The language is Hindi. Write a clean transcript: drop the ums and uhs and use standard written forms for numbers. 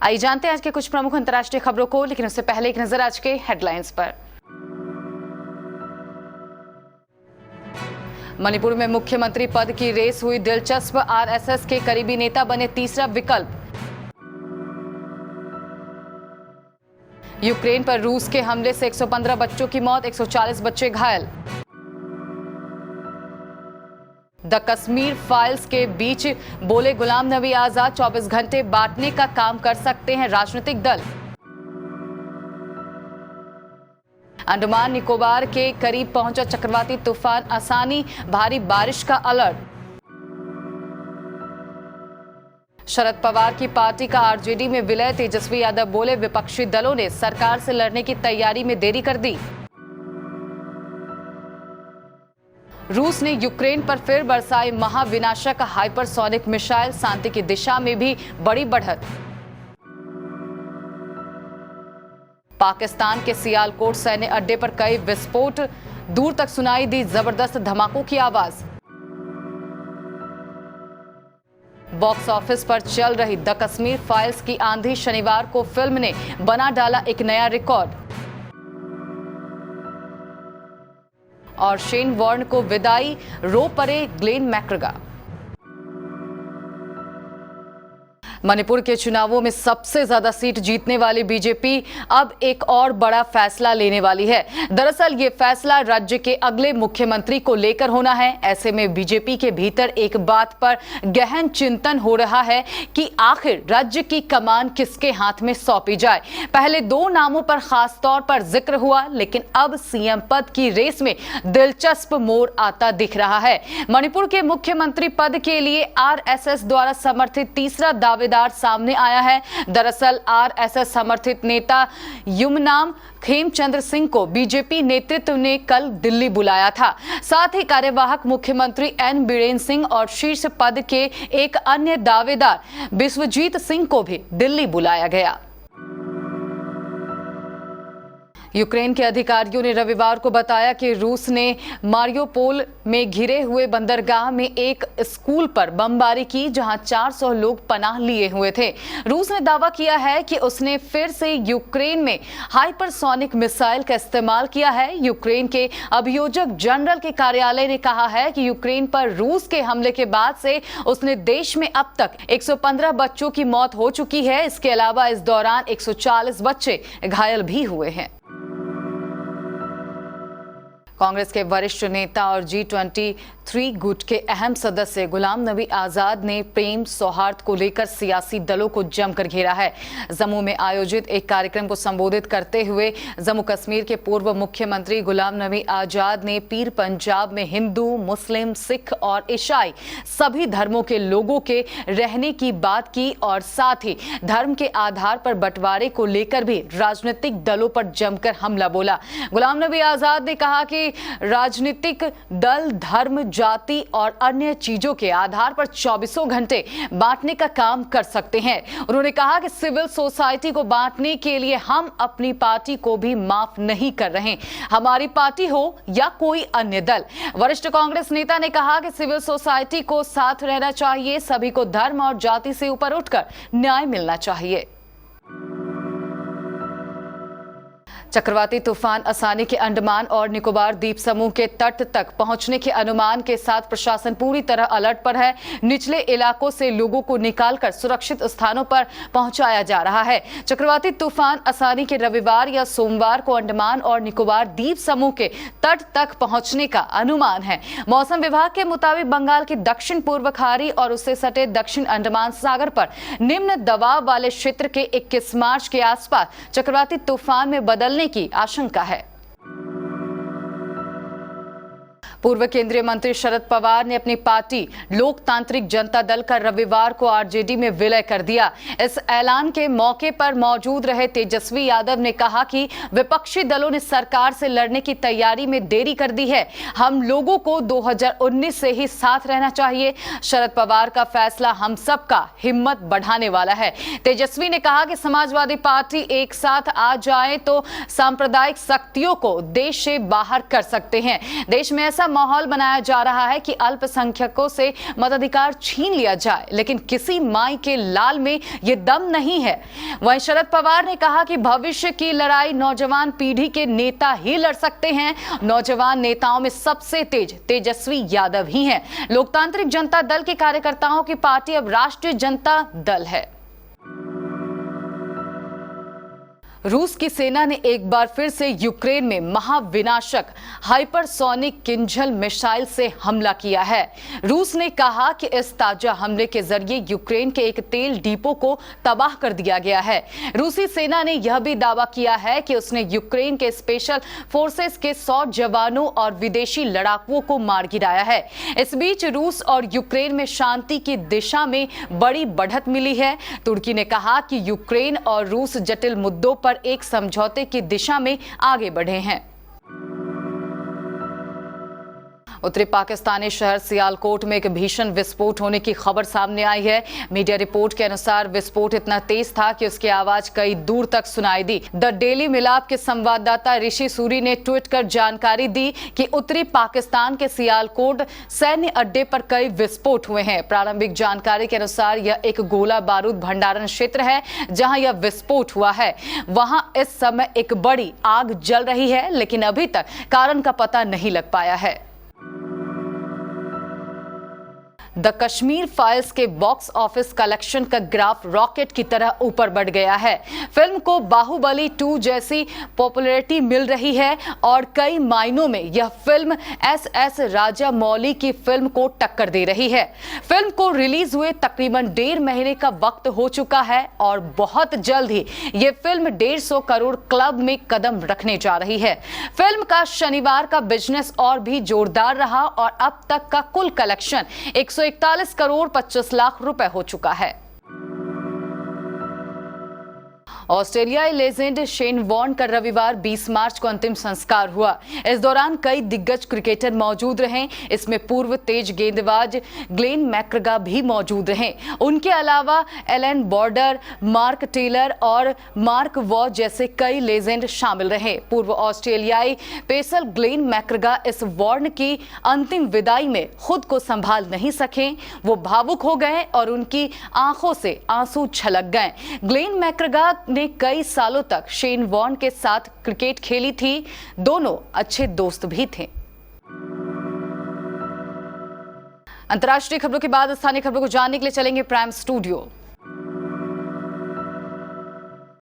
आइए जानते हैं आज के कुछ प्रमुख अंतर्राष्ट्रीय खबरों को, लेकिन उससे पहले एक नजर आज के हेडलाइंस पर। मणिपुर में मुख्यमंत्री पद की रेस हुई दिलचस्प, आरएसएस के करीबी नेता बने तीसरा विकल्प। यूक्रेन पर रूस के हमले से 115 बच्चों की मौत, 140 बच्चे घायल। द कश्मीर फाइल्स के बीच बोले गुलाम नबी आजाद, 24 घंटे बांटने का काम कर सकते हैं राजनीतिक दल। अंडमान निकोबार के करीब पहुंचा चक्रवाती तूफान आसानी, भारी बारिश का अलर्ट। शरद पवार की पार्टी का आरजेडी में विलय, तेजस्वी यादव बोले विपक्षी दलों ने सरकार से लड़ने की तैयारी में देरी कर दी। रूस ने यूक्रेन पर फिर बरसाई महाविनाशक हाइपरसोनिक मिसाइल, शांति की दिशा में भी बड़ी बढ़त। पाकिस्तान के सियालकोट सैन्य अड्डे पर कई विस्फोट, दूर तक सुनाई दी जबरदस्त धमाकों की आवाज। बॉक्स ऑफिस पर चल रही द कश्मीर फाइल्स की आंधी, शनिवार को फिल्म ने बना डाला एक नया रिकॉर्ड। और शेन वॉर्न को विदाई, रो पड़े ग्लेन मैक्ग्रेगर। मणिपुर के चुनावों में सबसे ज्यादा सीट जीतने वाली बीजेपी अब एक और बड़ा फैसला लेने वाली है। दरअसल ये फैसला राज्य के अगले मुख्यमंत्री को लेकर होना है। ऐसे में बीजेपी के भीतर एक बात पर गहन चिंतन हो रहा है कि आखिर राज्य की कमान किसके हाथ में सौंपी जाए। पहले दो नामों पर खास तौर पर जिक्र हुआ, लेकिन अब सीएम पद की रेस में दिलचस्प मोड़ आता दिख रहा है। मणिपुर के मुख्यमंत्री पद के लिए आरएसएस द्वारा समर्थित तीसरा दावेदार सामने आया है। दरअसल आरएसएस समर्थित नेता युमनाम खेमचंद्र सिंह को बीजेपी नेतृत्व ने कल दिल्ली बुलाया था। साथ ही कार्यवाहक मुख्यमंत्री एन बीरेन सिंह और शीर्ष पद के एक अन्य दावेदार बिस्वजीत सिंह को भी दिल्ली बुलाया गया। यूक्रेन के अधिकारियों ने रविवार को बताया कि रूस ने मारियोपोल में घिरे हुए बंदरगाह में एक स्कूल पर बमबारी की, जहां 400 लोग पनाह लिए हुए थे। रूस ने दावा किया है कि उसने फिर से यूक्रेन में हाइपरसोनिक मिसाइल का इस्तेमाल किया है। यूक्रेन के अभियोजक जनरल के कार्यालय ने कहा है कि यूक्रेन पर रूस के हमले के बाद से उसने देश में अब तक 115 बच्चों की मौत हो चुकी है। इसके अलावा इस दौरान 140 बच्चे घायल भी हुए हैं। कांग्रेस के वरिष्ठ नेता और G23 गुट के अहम सदस्य गुलाम नबी आजाद ने प्रेम सौहार्द को लेकर सियासी दलों को जमकर घेरा है। जम्मू में आयोजित एक कार्यक्रम को संबोधित करते हुए जम्मू कश्मीर के पूर्व मुख्यमंत्री गुलाम नबी आजाद ने पीर पंजाब में हिंदू, मुस्लिम, सिख और ईसाई सभी धर्मों के लोगों के रहने की बात की और साथ ही धर्म के आधार पर बंटवारे को लेकर भी राजनीतिक दलों पर जमकर हमला बोला। गुलाम नबी आजाद ने कहा कि राजनीतिक दल धर्म, जाति और अन्य चीजों के आधार पर 24 घंटे बांटने का काम कर सकते हैं। उन्होंने कहा कि सिविल सोसाइटी को बांटने के लिए हम अपनी पार्टी को भी माफ नहीं कर रहे, हमारी पार्टी हो या कोई अन्य दल। वरिष्ठ कांग्रेस नेता ने कहा कि सिविल सोसाइटी को साथ रहना चाहिए, सभी को धर्म और जाति से ऊपर उठकर न्याय मिलना चाहिए। चक्रवाती तूफान आसानी के अंडमान और निकोबार द्वीप समूह के तट तक पहुंचने के अनुमान के साथ प्रशासन पूरी तरह अलर्ट पर है। निचले इलाकों से लोगों को निकालकर सुरक्षित स्थानों पर पहुंचाया जा रहा है। चक्रवाती तूफान आसानी के रविवार या सोमवार को अंडमान और निकोबार द्वीप समूह के तट तक पहुंचने का अनुमान है। मौसम विभाग के मुताबिक बंगाल की दक्षिण पूर्व खाड़ी और उससे सटे दक्षिण अंडमान सागर पर निम्न दबाव वाले क्षेत्र के 21 मार्च के आसपास चक्रवाती तूफान में बदलने की आशंका है। पूर्व केंद्रीय मंत्री शरद पवार ने अपनी पार्टी लोकतांत्रिक जनता दल का रविवार को आरजेडी में विलय कर दिया। इस ऐलान के मौके पर मौजूद रहे तेजस्वी यादव ने कहा कि विपक्षी दलों ने सरकार से लड़ने की तैयारी में देरी कर दी है। हम लोगों को 2019 से ही साथ रहना चाहिए। शरद पवार का फैसला हम सबका हिम्मत बढ़ाने वाला है। तेजस्वी ने कहा कि समाजवादी पार्टी एक साथ आ जाए तो सांप्रदायिक शक्तियों को देश से बाहर कर सकते हैं। देश में ऐसा माहौल बनाया जा रहा है कि अल्पसंख्यकों से मताधिकार छीन लिया जाए, लेकिन किसी माई के लाल में ये दम नहीं है। वहीं शरद पवार ने कहा कि भविष्य की लड़ाई नौजवान पीढ़ी के नेता ही लड़ सकते हैं। नौजवान नेताओं में सबसे तेजस्वी यादव ही हैं। लोकतांत्रिक जनता दल के कार्यकर्ताओं की पार्टी अब राष्ट्रीय जनता दल है। रूस की सेना ने एक बार फिर से यूक्रेन में महाविनाशक हाइपरसोनिक किंजल मिसाइल से हमला किया है। रूस ने कहा कि इस ताजा हमले के जरिए यूक्रेन के एक तेल डिपो को तबाह कर दिया गया है। रूसी सेना ने यह भी दावा किया है कि उसने यूक्रेन के स्पेशल फोर्सेस के 100 जवानों और विदेशी लड़ाकुओं को मार गिराया है। इस बीच रूस और यूक्रेन में शांति की दिशा में बड़ी बढ़त मिली है। तुर्की ने कहा कि यूक्रेन और रूस जटिल मुद्दों पर एक समझौते की दिशा में आगे बढ़े हैं। उत्तरी पाकिस्तानी शहर सियालकोट में एक भीषण विस्फोट होने की खबर सामने आई है। मीडिया रिपोर्ट के अनुसार विस्फोट इतना तेज था कि उसकी आवाज कई दूर तक सुनाई दी। द डेली मिलाप के संवाददाता ऋषि सूरी ने ट्वीट कर जानकारी दी कि उत्तरी पाकिस्तान के सियालकोट सैन्य अड्डे पर कई विस्फोट हुए हैं। प्रारंभिक जानकारी के अनुसार यह एक गोला बारूद भंडारण क्षेत्र है जहां यह विस्फोट हुआ है। वहां इस समय एक बड़ी आग जल रही है, लेकिन अभी तक कारण का पता नहीं लग पाया है। द कश्मीर फाइल्स के बॉक्स ऑफिस कलेक्शन का ग्राफ रॉकेट की तरह ऊपर बढ़ गया है। फिल्म को बाहुबली 2 जैसी पॉपुलैरिटी मिल रही है और कई मायनों में यह फिल्म एस राजामौली की फिल्म को टक्कर दे रही है। फिल्म को रिलीज हुए तकरीबन 1.5 महीने का वक्त हो चुका है और बहुत जल्द ही यह फिल्म 150 करोड़ क्लब में कदम रखने जा रही है। फिल्म का शनिवार का बिजनेस और भी जोरदार रहा और अब तक का कुल कलेक्शन 141 करोड़ 25 लाख रुपए हो चुका है। ऑस्ट्रेलियाई लेजेंड शेन वॉर्न का रविवार 20 मार्च को अंतिम संस्कार हुआ। इस दौरान कई दिग्गज क्रिकेटर मौजूद रहे। इसमें पूर्व तेज गेंदबाज ग्लेन मैकग्रा भी मौजूद रहे। उनके अलावा एलन बॉर्डर, मार्क टेलर और मार्क वॉ जैसे कई लेजेंड शामिल रहे। पूर्व ऑस्ट्रेलियाई पेसर ग्लेन मैकग्रा इस वॉर्न की अंतिम विदाई में खुद को संभाल नहीं सके। वो भावुक हो गए और उनकी आंखों से आंसू छलक गए। ग्लेन मैकग्रा ने कई सालों तक शेन वॉर्न के साथ क्रिकेट खेली थी। दोनों अच्छे दोस्त भी थे। अंतर्राष्ट्रीय खबरों के बाद स्थानीय खबरों को जानने के लिए चलेंगे प्राइम स्टूडियो।